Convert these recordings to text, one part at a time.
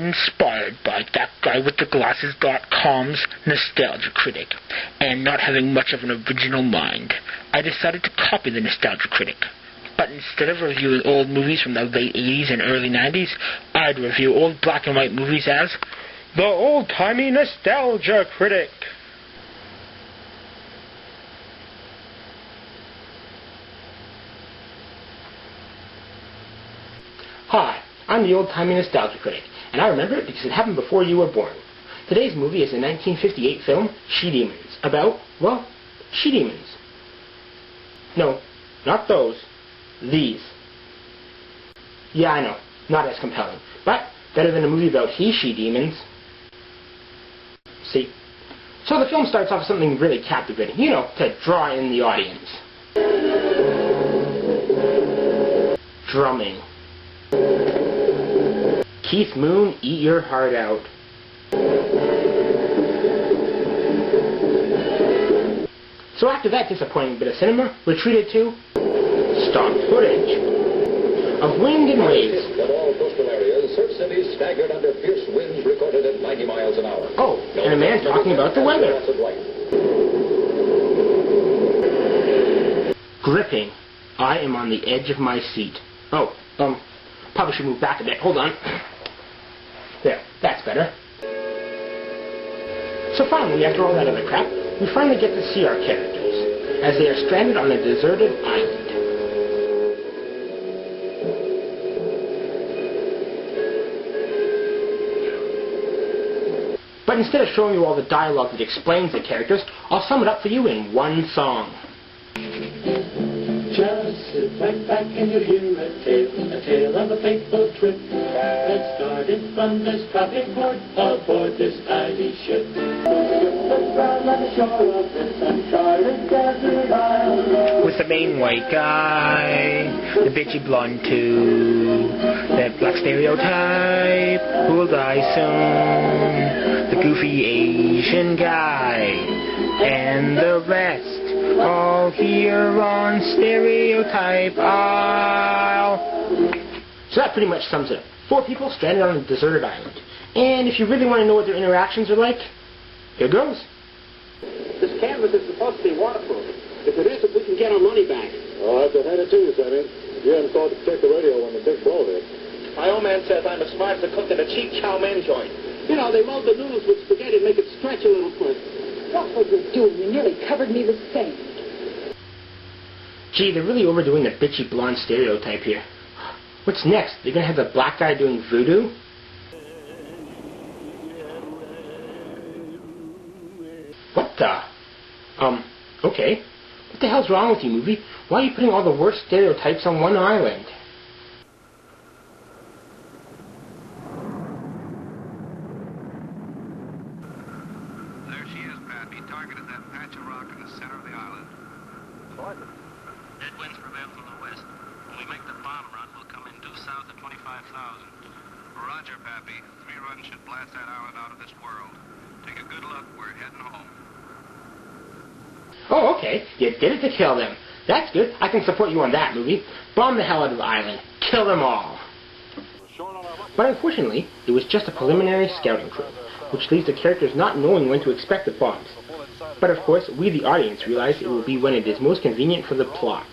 inspired by thatguywiththeglasses.com's Nostalgia Critic, and not having much of an original mind, I decided to copy the Nostalgia Critic. But instead of reviewing old movies from the late 80s and early 90s, I'd review old black and white movies as the Old-Timey Nostalgia Critic. Hi, I'm the Old-Timey Nostalgia Critic, and I remember it because it happened before you were born. Today's movie is the 1958 film She-Demons, about, well, she-demons. No, not those. These. Yeah, I know, not as compelling, but better than a movie about he-she-demons. See? So the film starts off with something really captivating, you know, to draw in the audience. Drumming. Keith Moon, eat your heart out. So after that disappointing bit of cinema, we're treated to stock footage of wind and waves. In all coastal areas, surf cities staggered under fierce winds recorded at 90 miles an hour. Oh, and a man talking about the weather. Gripping. I am on the edge of my seat. Oh, probably should move back a bit. Hold on. There, that's better. So finally, after all that other crap, we finally get to see our characters, as they are stranded on a deserted island. But instead of showing you all the dialogue that explains the characters, I'll sum it up for you in one song. Just sit right back and you hear a tale of a fateful trip that started from this tropic port aboard this tiny ship. With the main white guy, the bitchy blonde too, that black stereotype who'll die soon, the goofy Asian guy, and the rest. All here on Stereotype Isle. So that pretty much sums it up. 4 people stranded on a deserted island. And if you really want to know what their interactions are like, here goes. This canvas is supposed to be waterproof. If it isn't, we can get our money back. I'll have to hand it to you, Sammy. You haven't thought to check the radio when the big blow hit. My old man says I'm as smart as a cook at a cheap chow mein joint. You know, they roll the noodles with spaghetti and make it stretch a little quick. What were you doing? You nearly covered me with sand. Gee, they're really overdoing the bitchy blonde stereotype here. What's next? They're gonna have the black guy doing voodoo? What the? Okay. What the hell's wrong with you, movie? Why are you putting all the worst stereotypes on one island? There she is, Pat. He targeted that patch of rock in the center of the island. Dead winds prevail from the west. When we make the bomb run, we'll come in due south of 25,000. Roger, Pappy. 3 runs should blast that island out of this world. Take a good look. We're heading home. Oh, okay. You did it to kill them. That's good. I can support you on that, movie. Bomb the hell out of the island. Kill them all. But unfortunately, it was just a preliminary scouting trip, which leaves the characters not knowing when to expect the bombs. But of course, we the audience realize it will be when it is most convenient for the plot.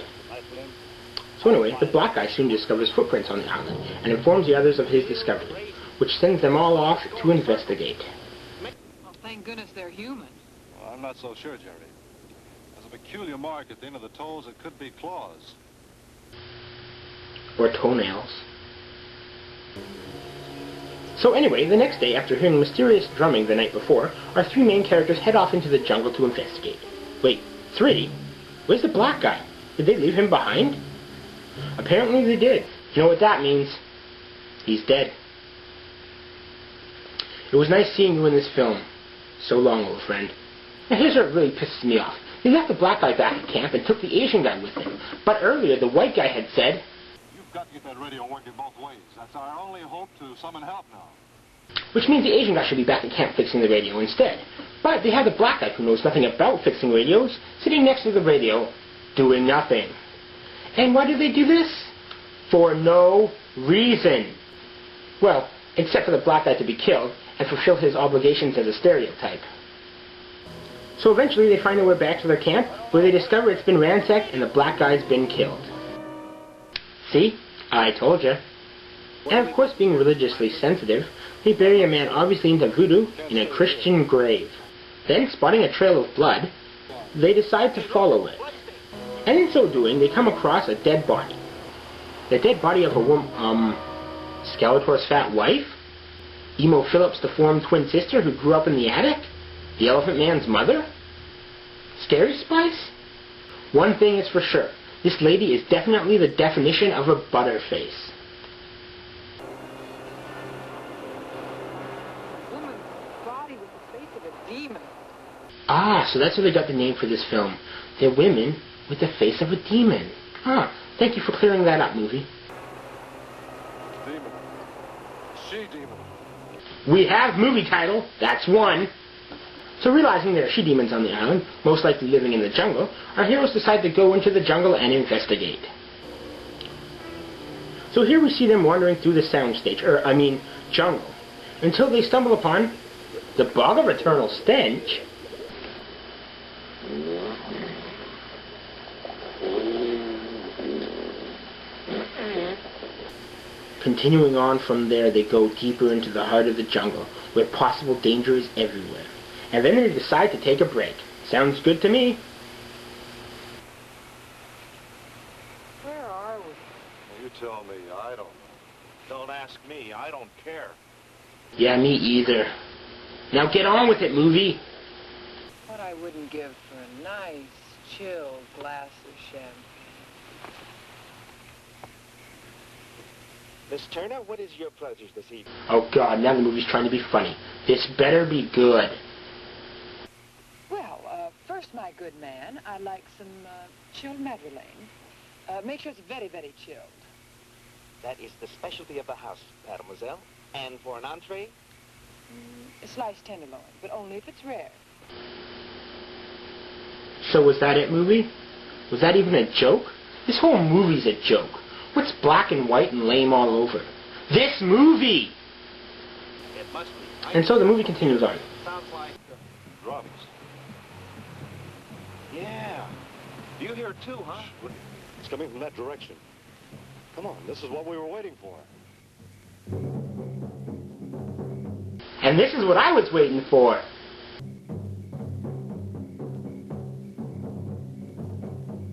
So anyway, the black guy soon discovers footprints on the island, and informs the others of his discovery, which sends them all off to investigate. Well, thank goodness they're human. Well, I'm not so sure, Jerry. There's a peculiar mark at the end of the toes that could be claws. Or toenails. So anyway, the next day, after hearing mysterious drumming the night before, our 3 main characters head off into the jungle to investigate. Wait, 3? Where's the black guy? Did they leave him behind? Apparently they did. You know what that means? He's dead. It was nice seeing you in this film. So long, old friend. Now here's what really pisses me off. They left the black guy back at camp and took the Asian guy with him. But earlier, the white guy had said, "You've got to get that radio working both ways. That's our only hope to summon help now." Which means the Asian guy should be back at camp fixing the radio instead. But they have the black guy who knows nothing about fixing radios, sitting next to the radio, doing nothing. And why do they do this? For no reason. Well, except for the black guy to be killed and fulfill his obligations as a stereotype. So eventually they find their way back to their camp, where they discover it's been ransacked and the black guy's been killed. See? I told ya. And of course, being religiously sensitive, they bury a man obviously into voodoo in a Christian grave. Then, spotting a trail of blood, they decide to follow it. And in so doing, they come across a dead body. The dead body of a woman, Skeletor's fat wife? Emo Phillips' deformed twin sister who grew up in the attic? The Elephant Man's mother? Scary Spice? One thing is for sure, this lady is definitely the definition of a butterface. A woman's body with the face of a demon. Ah, so that's where they got the name for this film. They're women with the face of a demon. Ah, thank you for clearing that up, movie. Demon. She-demon. We have movie title, that's one. So realizing there are she-demons on the island, most likely living in the jungle, our heroes decide to go into the jungle and investigate. So here we see them wandering through the soundstage, jungle, until they stumble upon the Bog of Eternal Stench. Continuing on from there, they go deeper into the heart of the jungle, where possible danger is everywhere. And then they decide to take a break. Sounds good to me. Where are we? You tell me. I don't know. Don't ask me. I don't care. Yeah, me either. Now get on with it, movie. What I wouldn't give for a nice, chill glass of champagne. Miss Turner, what is your pleasures this evening? Oh God, now the movie's trying to be funny. This better be good. Well, first, my good man, I'd like some chilled madeleine. Make sure it's very, very chilled. That is the specialty of the house, mademoiselle. And for an entree? A sliced tenderloin, but only if it's rare. So was that it, movie? Was that even a joke? This whole movie's a joke. What's black and white and lame all over? This movie! It must be. And so the movie continues on. Sounds like Drums. Yeah. Do you hear it too, huh? It's coming from that direction. Come on, this is what we were waiting for. And this is what I was waiting for.